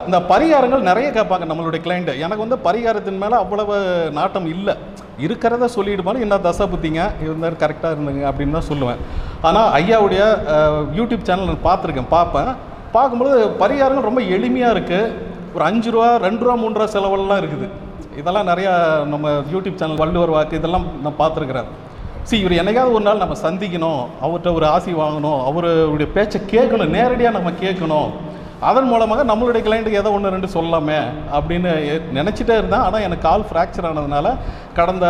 இந்த பரிகாரங்கள் நிறைய கேட்பாங்க நம்மளுடைய கிளைண்ட்டு. எனக்கு வந்து பரிகாரத்தின் மேலே அவ்வளவு நாட்டம் இல்லை. இருக்கிறத சொல்லிவிடுமாலும் என்ன தசை புத்திங்க இருந்தாலும் கரெக்டாக இருந்துங்க அப்படின்னு தான் சொல்லுவேன். ஆனால் ஐயாவுடைய யூடியூப் சேனல் நான் பார்ப்பேன். பார்க்கும்போது பரிகாரங்கள் ரொம்ப எளிமையாக இருக்குது. ஒரு 5 ரூபா 2 ரூபா 3 ரூபா செலவெல்லாம் இருக்குது. இதெல்லாம் நிறையா நம்ம யூடியூப் சேனல் வள்ளுவர் வாக்கு இதெல்லாம் நான் பார்த்துருக்குறேன். இவர் என்னைக்காவது ஒரு நாள் நம்ம சந்திக்கணும், அவர்கிட்ட ஒரு ஆசி வாங்கணும், அவருடைய பேச்சை கேட்கணும், நேரடியாக நம்ம கேட்கணும். அதன் மூலமாக நம்மளுடைய கிளைண்ட்டுக்கு ஏதோ 1 2 சொல்லலாமே அப்படின்னு நினச்சிட்டே இருந்தேன். ஆனால் எனக்கு கால் ஃப்ராக்சர் ஆனதுனால கடந்த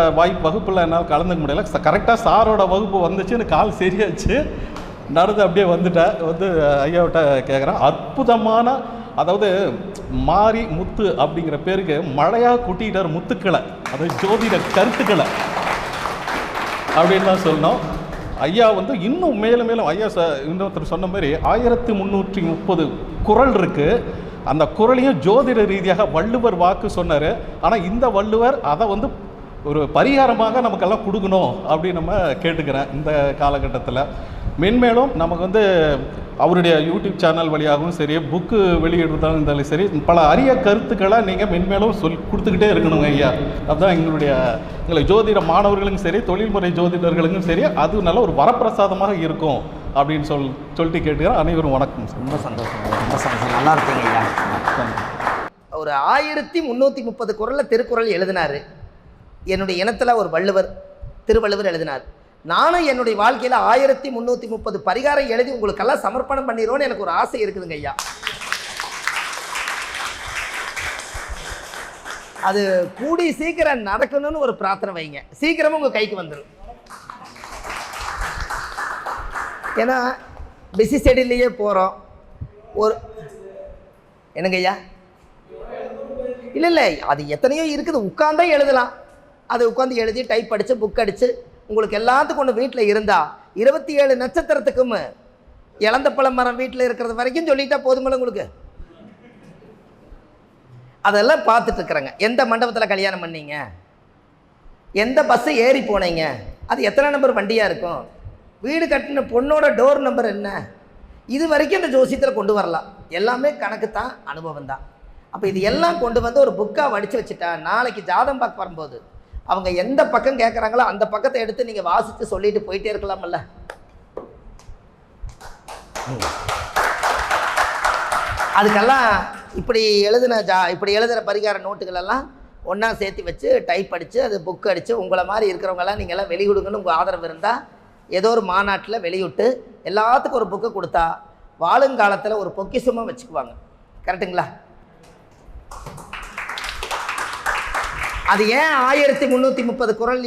வகுப்பில் என்னால் கலந்துக்க முடியல. கரெக்டாக சாரோட வகுப்பு வந்துச்சு, எனக்கு கால் சரியாச்சு, நடந்து அப்படியே வந்துட்டேன். ஐயாவிட்ட கேட்குறேன். அற்புதமான, அதாவது மாரி முத்து அப்படிங்கிற பேருக்கு மழையாக கொட்டிக்கிட்டார் முத்துக்களை, அதாவது ஜோதிட கருத்துக்களை அப்படின்னு தான் சொல்லணும். ஐயா இன்னும் மேலும் மேலும் ஐயா இன்னொருத்தர் சொன்ன மாதிரி 1330 குறள் இருக்குது. அந்த குறளையும் ஜோதிட ரீதியாக வள்ளுவர் வாக்கு சொன்னார். ஆனால் இந்த வள்ளுவர் அதை ஒரு பரிகாரமாக நமக்கெல்லாம் கொடுக்கணும் அப்படின்னு நம்ம கேட்டுக்கிறேன். இந்த காலகட்டத்தில் மென்மேலும் நமக்கு அவருடைய யூடியூப் சேனல் வழியாகவும் சரி, புக்கு வெளியிடுறதாலும் இருந்தாலும் சரி, பல அரிய கருத்துக்களை நீங்கள் மென்மேலும் கொடுத்துக்கிட்டே இருக்கணுங்க ஐயா. அதுதான் எங்களை ஜோதிட மாணவர்களுக்கும் சரி, தொழில்முறை ஜோதிடர்களுக்கும் சரி, அது நல்ல ஒரு வரப்பிரசாதமாக இருக்கும் அப்படின்னு சொல்லிட்டு கேட்டுக்கிறேன். அனைவரும் வணக்கம். ரொம்ப சந்தோஷம், ரொம்ப சந்தோஷம். நல்லா இருக்குங்க ஐயா. ஒரு 1330 குறளில் திருக்குறள் எழுதினார். என்னுடைய இனத்தில் ஒரு திருவள்ளுவர் எழுதினார். நானும் என்னுடைய வாழ்க்கையில் 1330 பரிகாரம் எழுதி உங்களுக்கெல்லாம் சமர்ப்பணம் பண்ணிடுவோன்னு எனக்கு ஒரு ஆசை இருக்குதுங்க ஐயா. அது கூடி சீக்கிரம் நடக்கணும்னு ஒரு பிரார்த்தனை வைங்க. சீக்கிரமாக உங்கள் கைக்கு வந்துடும். ஏன்னா பிஸி ஷெடியூல்லையே போகிறோம். என்னங்க ஐயா? இல்லை, அது எத்தனையோ இருக்குது. உட்காந்தே எழுதலாம். அது உட்காந்து எழுதி டைப் அடித்து புக் அடித்து உங்களுக்கு எல்லாத்துக்கும் ஒன்று வீட்டில் இருந்தால் 27 நட்சத்திரத்துக்கும் இழந்த பழ மரம் வீட்டில் இருக்கிறது வரைக்கும் சொல்லிட்டா போதுமில்ல உங்களுக்கு. அதெல்லாம் பார்த்துட்டு இருக்கிறேங்க. எந்த மண்டபத்தில் கல்யாணம் பண்ணீங்க, எந்த பஸ்ஸு ஏறி போனீங்க, அது எத்தனை நம்பர் வண்டியாக இருக்கும், வீடு கட்டின பொண்ணோட டோர் நம்பர் என்ன, இது வரைக்கும் இந்த ஜோசியத்தில் கொண்டு வரலாம். எல்லாமே கணக்கு தான், அனுபவம் தான். அப்போ இது எல்லாம் கொண்டு ஒரு புக்காக வடித்து வச்சுட்டா நாளைக்கு ஜாதகம் பார்க்க வரும்போது அவங்க எந்த பக்கம் கேட்குறாங்களோ அந்த பக்கத்தை எடுத்து நீங்கள் வாசித்து சொல்லிட்டு போயிட்டே இருக்கலாமல்ல. அதுக்கெல்லாம் இப்படி எழுதுகிற பரிகார நோட்டுகளெல்லாம் ஒன்றா சேர்த்து வச்சு டைப் அடித்து அது புக் அடித்து உங்களை மாதிரி இருக்கிறவங்கெல்லாம் நீங்கள்லாம் வெளியிடுங்கன்னு உங்கள் ஆதரவு இருந்தால் ஏதோ ஒரு மாநாட்டில் வெளியிட்டு எல்லாத்துக்கும் ஒரு புக்கு கொடுத்தா வாழுங்காலத்தில் ஒரு பொக்கிஷமாக வச்சுக்குவாங்க. கரெக்டுங்களா? அது ஏன் 1330 குறள்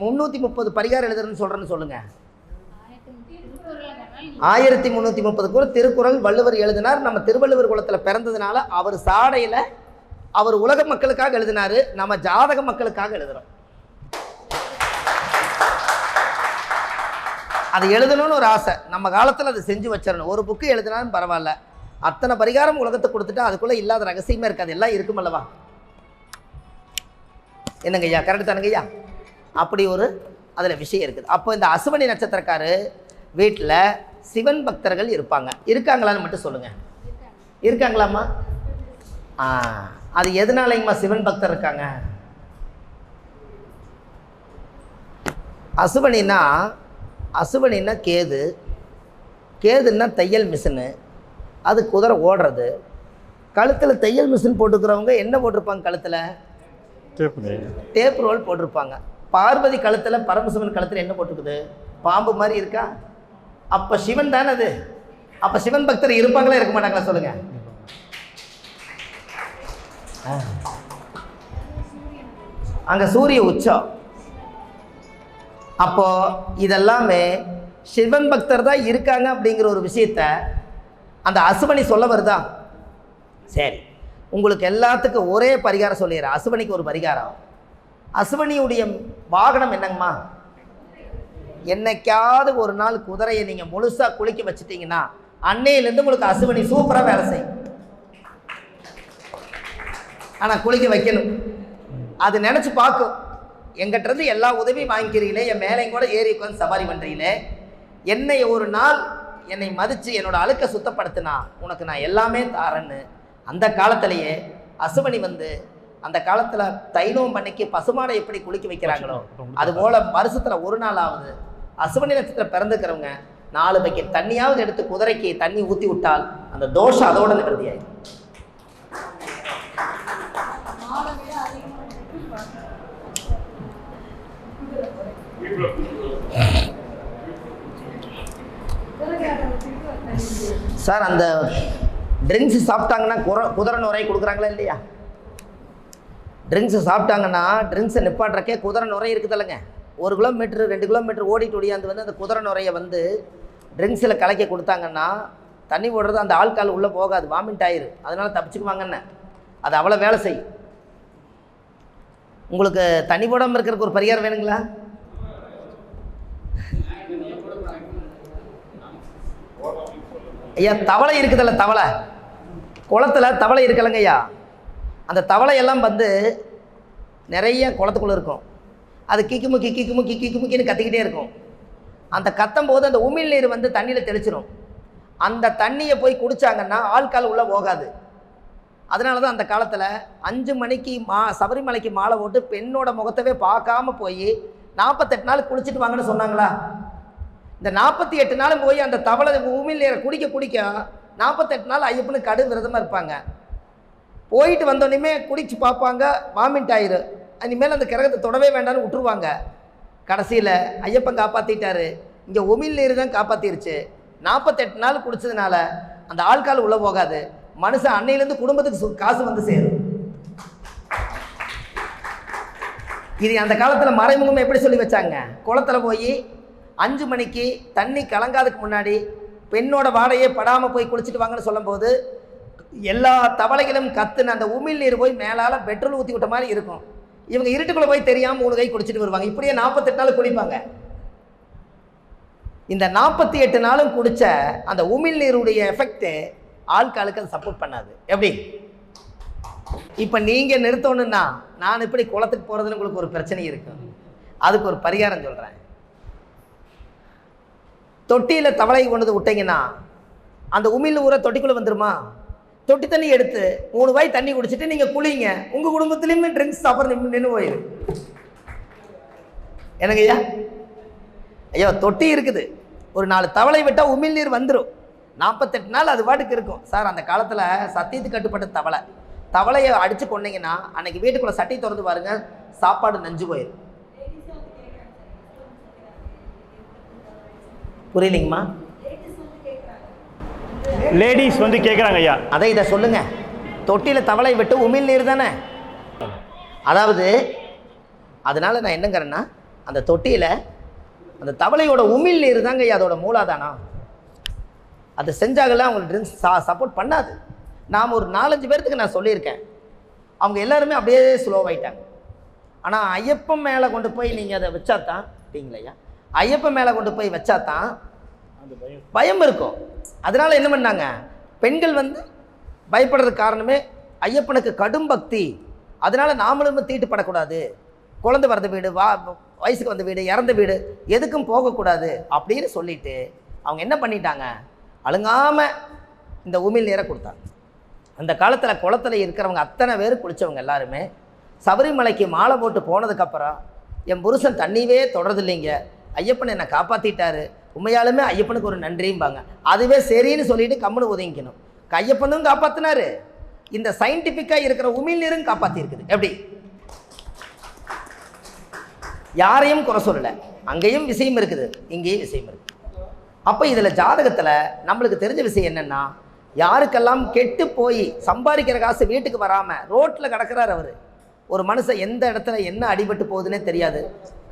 330 பரிகாரம் எழுதுறேன்னு சொல்கிறேன்னு சொல்லுங்கள். 1330 குறள் திருக்குறள் வள்ளுவர் எழுதினார். நம்ம திருவள்ளுவர் குலத்தில் பிறந்ததுனால அவர் சாடையில் அவர் உலக மக்களுக்காக எழுதினார். நம்ம ஜாதக மக்களுக்காக எழுதுகிறோம். அது எழுதணும்னு ஒரு ஆசை. நம்ம காலத்தில் அதை செஞ்சு வச்சிடணும். ஒரு புக்கு எழுதினாலும் பரவாயில்ல. அத்தனை பரிகாரம் உலகத்தை கொடுத்துட்டா அதுக்குள்ளே இல்லாத ரகசியமே இருக்காது. எல்லாம் இருக்கும் அல்லவா? என்னங்க ஐயா? கரெக்டு தானுங்க ஐயா? அப்படி ஒரு அதில் விஷயம் இருக்குது. அப்போ இந்த அசுவனி நட்சத்திரக்காரு வீட்டில் சிவன் பக்தர்கள் இருக்காங்களான்னு மட்டும் சொல்லுங்கள். இருக்காங்களாம்மா? அது எதனாலங்கம்மா சிவன் பக்தர் இருக்காங்க? அசுவனின்னா கேதுன்னா தையல் மிஷினு. அது குதிரை ஓடுறது. கழுத்தில் தையல் மிஷின் போட்டுக்கிறவங்க என்ன போட்டிருப்பாங்க? கழுத்தில் டேப் ரோல் போட்டிருப்பாங்க. பார்வதி கழுத்தில், பரமசிவன் கழுத்தில் என்ன போட்டுருக்குது? பாம்பு மாதிரி இருக்கா? அப்போ சிவன் தானே அது. அப்போ சிவன் பக்தர் இருப்பாங்களா இருக்க மாட்டாங்களா சொல்லுங்க? அங்கே சூரிய உச்சம். அப்போ இதெல்லாமே சிவன் பக்தர் தான் இருக்காங்க அப்படிங்கிற ஒரு விஷயத்த அந்த அசுவனி சொல்ல வருதா? சரி, உங்களுக்கு எல்லாத்துக்கும் ஒரே பரிகாரம் சொல்லிடுறேன். அசுவனிக்கு ஒரு பரிகாரம். அசுவனியுடைய வாகனம் என்னங்கம்மா? என்னைக்காவது ஒரு நாள் குதிரையை நீங்கள் முழுசாக குளிக்க வச்சுட்டீங்கன்னா அன்னையிலேருந்து உங்களுக்கு அசுவனி சூப்பராக வேலை செய்யும். ஆனால் குளிக்க வைக்கணும். அது நினச்சி பார்க்கும். எங்கிட்டருந்து எல்லா உதவியும் வாங்கிக்கிறீங்களே, என் மேலையும் கூட ஏறி உட்காந்து சவாரி பண்ணுறீங்களே, என்னை ஒரு நாள் என்னை மதித்து என்னோட அழுக்கை சுத்தப்படுத்தினா உனக்கு நான் எல்லாமே தாரேன்னு அந்த காலத்திலேயே அசுமணி வந்து அந்த காலத்தில் தைலம் பண்ணிக்கு பசுமாடை எப்படி குளிக்க வைக்கிறாங்களோ அதுபோல் வருஷத்தில் ஒரு நாள் ஆகுது அசுமணி நட்சத்திரம் பிறந்துக்கிறவங்க 4 பக்கெட் தண்ணியாவது எடுத்து குதிரைக்கு தண்ணி ஊற்றி விட்டால் அந்த தோஷம் அதோட நிவர்த்தி ஆயிடும். சார் அந்த ட்ரிங்க்ஸ் சாப்பிட்டாங்கன்னா குதிரை நுரை கொடுக்குறாங்களா இல்லையா? ட்ரிங்க்ஸை சாப்பிட்டாங்கன்னா ட்ரிங்க்ஸை நிப்பாட்டுறக்கே குதிரை நுரை இருக்குதில்லைங்க. 1 கிலோமீட்டர் 2 கிலோமீட்டர் ஓடிட்டு ஓடியாந்து வந்து அந்த குதிரை நுரையை வந்து ட்ரிங்க்ஸில் கலக்கி கொடுத்தாங்கன்னா தண்ணி ஓடுறது அந்த ஆள்கால் உள்ளே போகாது, வாமிட் ஆயிரு. அதனால் தப்பிச்சுக்குவாங்கன்னு அது அவ்வளோ வேலை செய்யும். உங்களுக்கு தண்ணி போடாமல் இருக்கிறதுக்கு ஒரு பரிகாரம் வேணுங்களா? ஐயா தவளை இருக்குதில்ல, தவளை குளத்தில் தவளை இருக்கலைங்க ஐயா. அந்த தவளையெல்லாம் வந்து நிறைய குளத்துக்குள்ளே இருக்கும். அது கிக்குமுக்கி கிக்குமுக்கி கிக்குமுக்கின்னு கத்திக்கிட்டே இருக்கும். அந்த கத்தும் போது அந்த உமிழ் நீர் வந்து தண்ணியில் தெளிச்சிடும். அந்த தண்ணியை போய் குடித்தாங்கன்னா ஆள்கால் உள்ளே போகாது. அதனால தான் அந்த காலத்தில் 5 மணிக்கு சபரிமலைக்கு மாலை போட்டு பெண்ணோட முகத்தவே பார்க்காம போய் 48 நாள் குளிச்சுட்டு வாங்கன்னு சொன்னாங்களா? இந்த 48 நாளும் போய் அந்த தவளை உமிழ் நீரை குடிக்க 48 நாள் ஐயப்பனுக்கு கடு விரதமாக இருப்பாங்க. போயிட்டு வந்தோடனே குடிச்சு பார்ப்பாங்க, வாமிட் ஆயிரு. இனிமேல் அந்த கிரகத்தை தொடவே வேண்டாம்னு விட்டுருவாங்க. கடைசியில் ஐயப்பன் காப்பாற்றிட்டாரு. இங்கே உமிழ் நீர் தான் காப்பாற்றிருச்சு. 48 நாள் குடிச்சதுனால அந்த ஆள்கால் உள்ளே போகாது. மனுஷன் அன்னையிலேருந்து குடும்பத்துக்கு காசு வந்து சேரும். இது அந்த காலத்தில் மறைமுகமாக எப்படி சொல்லி வச்சாங்க? குளத்தில் போய் 5 மணிக்கு தண்ணி கலங்காதுக்கு முன்னாடி பெண்ணோட வாடையே படாமல் போய் குளிச்சுட்டு வாங்கன்னு சொல்லும்போது எல்லா தவளைகளும் கத்துன அந்த உமிழ் நீர் போய் மேலால் பெட்ரோல் ஊற்றி விட்ட மாதிரி இருக்கும். இவங்க இருட்டுக்குள்ளே போய் தெரியாமல் 3 கை குடிச்சிட்டு வருவாங்க. இப்படியே 48 நாள் குடிப்பாங்க. இந்த 48 நாளும் குடித்த அந்த உமிழ் நீருடைய எஃபெக்ட்டு ஆள்காலுக்கு அது சப்போர்ட் பண்ணாது. எப்படி இப்போ நீங்கள் நிறுத்தணுன்னா நான் இப்படி குளத்துக்கு போகிறதுன்னு உங்களுக்கு ஒரு பிரச்சனை இருக்கும். அதுக்கு ஒரு பரிகாரம் சொல்கிறேன். தொட்டியில் தவளை கொண்டு விட்டீங்கன்னா அந்த உமிழ் ஊரை தொட்டிக்குள்ளே வந்துடுமா? தொட்டி தண்ணி எடுத்து 3 வாய் தண்ணி குடிச்சிட்டு நீங்கள் குளிங்க. உங்கள் குடும்பத்துலேயுமே ட்ரிங்க்ஸ் சாப்பிட்ற நின்று போயிடும். எனக்கு ஐயா ஐயோ தொட்டி இருக்குது, ஒரு 4 தவளை விட்டால் உமிழ் நீர் வந்துடும். 48 நாள் அது பாட்டுக்கு இருக்கும். சார் அந்த காலத்தில் சத்தியத்துக்கு கட்டுப்பட்ட தவளையை அடித்து கொண்டீங்கன்னா அன்றைக்கி வீட்டுக்குள்ளே சட்டி திறந்து பாருங்கள், சாப்பாடு நஞ்சு போயிடும். புரியலிங்கம்மா? லேடிஸ் வந்து கேட்குறாங்க ஐயா. அதை இதை சொல்லுங்க. தொட்டியில் தவளை விட்டு உமிழ் நீர் தானே. அதாவது அதனால் நான் என்னங்கிறேன்னா அந்த தொட்டியில் அந்த தவளையோட உமிழ் நீர் தாங்க ஐயா அதோட மூலாதானம். அதை செஞ்சாகலாம் அவங்களுக்கு ட்ரிங்க்ஸ் சப்போர்ட் பண்ணாது. நாம் ஒரு 4-5 பேர்த்துக்கு நான் சொல்லியிருக்கேன். அவங்க எல்லாருமே அப்படியே ஸ்லோவாயிட்டாங்க. ஆனால் ஐயப்பன் மேலே கொண்டு போய் நீங்கள் அதை வச்சா தான் இல்லையா, ஐயப்பன் மேலே கொண்டு போய் வச்சா தான் பயம் இருக்கும். அதனால் என்ன பண்ணாங்க, பெண்கள் வந்து பயப்படுறதுக்கு காரணமே ஐயப்பனுக்கு கடும் பக்தி. அதனால் நாமளும் தீட்டுப்படக்கூடாது, குழந்தை பிறந்த வீடு, வயசுக்கு வந்த வீடு, இறந்த வீடு எதுக்கும் போகக்கூடாது அப்படின்னு சொல்லிட்டு அவங்க என்ன பண்ணிட்டாங்க, அழுங்காமல் இந்த உமிழ் நீரை கொடுத்தாங்க. அந்த காலத்தில் குளத்தில் இருக்கிறவங்க அத்தனை பேர் குளித்தவங்க எல்லாருமே சபரிமலைக்கு மாலை போட்டு போனதுக்கப்புறம் என் புருஷன் தண்ணியே தொடரதில்லைங்க, ஐயப்பன் என்னை காப்பாற்றிட்டாரு, உண்மையாலுமே ஐயப்பனுக்கு ஒரு நன்றியும்பாங்க. அதுவே சரின்னு சொல்லிட்டு கம்முன்னு ஒதுங்கிக்கணும். ஐயப்பனும் காப்பாற்றினாரு, இந்த சயின்டிஃபிக்காக இருக்கிற உமிழ் நீரும் காப்பாற்றிருக்குது. எப்படி யாரையும் குறை சொல்லலை, அங்கேயும் விஷயம் இருக்குது, இங்கேயும் விஷயம் இருக்குது. அப்போ இதில் ஜாதகத்தில் நம்மளுக்கு தெரிஞ்ச விஷயம் என்னென்னா, யாருக்கெல்லாம் கெட்டு போய் சம்பாதிக்கிற காசு வீட்டுக்கு வராமல் ரோட்டில் கிடக்கிறார் அவர், ஒரு மனுஷன் எந்த இடத்துல என்ன அடிபட்டு போகுதுன்னே தெரியாது,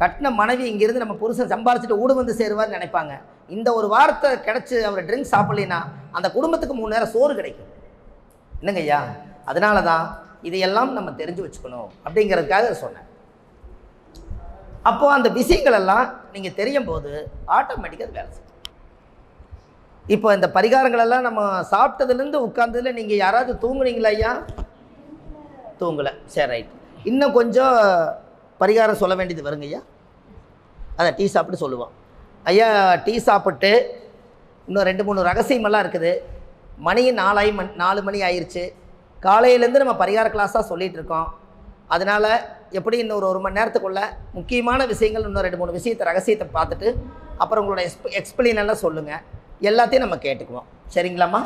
கட்டின மனைவி இங்கேருந்து நம்ம புருஷன் சம்பாரிச்சிட்டு ஊடு வந்து சேருவார்னு நினைப்பாங்க. இந்த ஒரு வாரத்தை கிடச்சி அவர் ட்ரிங்க்ஸ் சாப்பிட்லின்னா அந்த குடும்பத்துக்கு 3 நேரம் சோறு கிடைக்கும். என்னங்க ஐயா, அதனால தான் இதையெல்லாம் நம்ம தெரிஞ்சு வச்சுக்கணும் அப்படிங்கிறதுக்காக சொன்னேன். அப்போது அந்த விஷயங்களெல்லாம் நீங்கள் தெரியும் போது ஆட்டோமேட்டிக்காக அது வேலை செய்யும். இப்போ இந்த பரிகாரங்களெல்லாம் நம்ம சாப்பிட்டதுலேருந்து உட்கார்ந்ததில் நீங்கள் யாராவது தூங்குனீங்களா ஐயா? தூங்கலை, சரி ரைட். இன்னும் கொஞ்சம் பரிகாரம் சொல்ல வேண்டியது வருங்க ஐயா. அதான் டீ சாப்பிட்டு சொல்லுவோம் ஐயா. டீ சாப்பிட்டு இன்னும் 2-3 ரகசியமெல்லாம் இருக்குது. மணி 4 மணி ஆயிடுச்சு. காலையிலேருந்து நம்ம பரிகார கிளாஸாக சொல்லிகிட்டு இருக்கோம். அதனால் எப்படி இன்னொரு 1 மணி நேரத்துக்குள்ளே முக்கியமான விஷயங்கள் இன்னும் 2-3 விஷயத்தை ரகசியத்தை பார்த்துட்டு அப்புறம் உங்களோட எக்ஸ்பிளைன் எல்லாம் சொல்லுங்கள். எல்லாத்தையும் நம்ம கேட்டுக்குவோம். சரிங்களாம்மா?